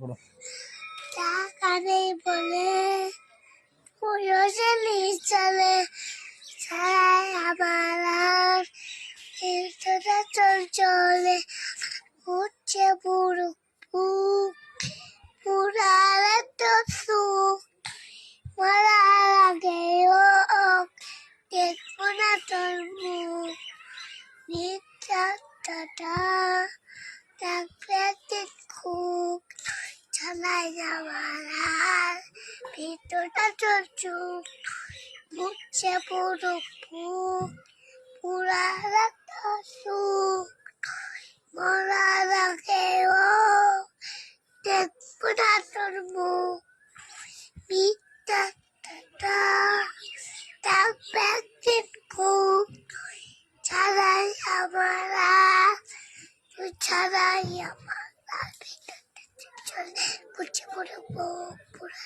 বলো। টাকা নেই বলে পুরোষে চলে ছাড়াই আমার আর কিছুটা চলে উঠছে বুড়ো বুক পুরার তো সুখ মরার আগে ও দেখবো না তোর মুখ মিথ্যা টাটা থাকবে খুব চালাই যাওয়ার আর ভিতরটা তোর চুপ মুখছে পুরো বুক পুরার তো সুখ মরার আগে ও দেখবো না তোর মুখ মিথ্যা টাটা থাকবে খুব ছাড়াই আমার আর তুই ছাড়াই আমার আর ভিতরটা চলে বুঝে পুরো পুরা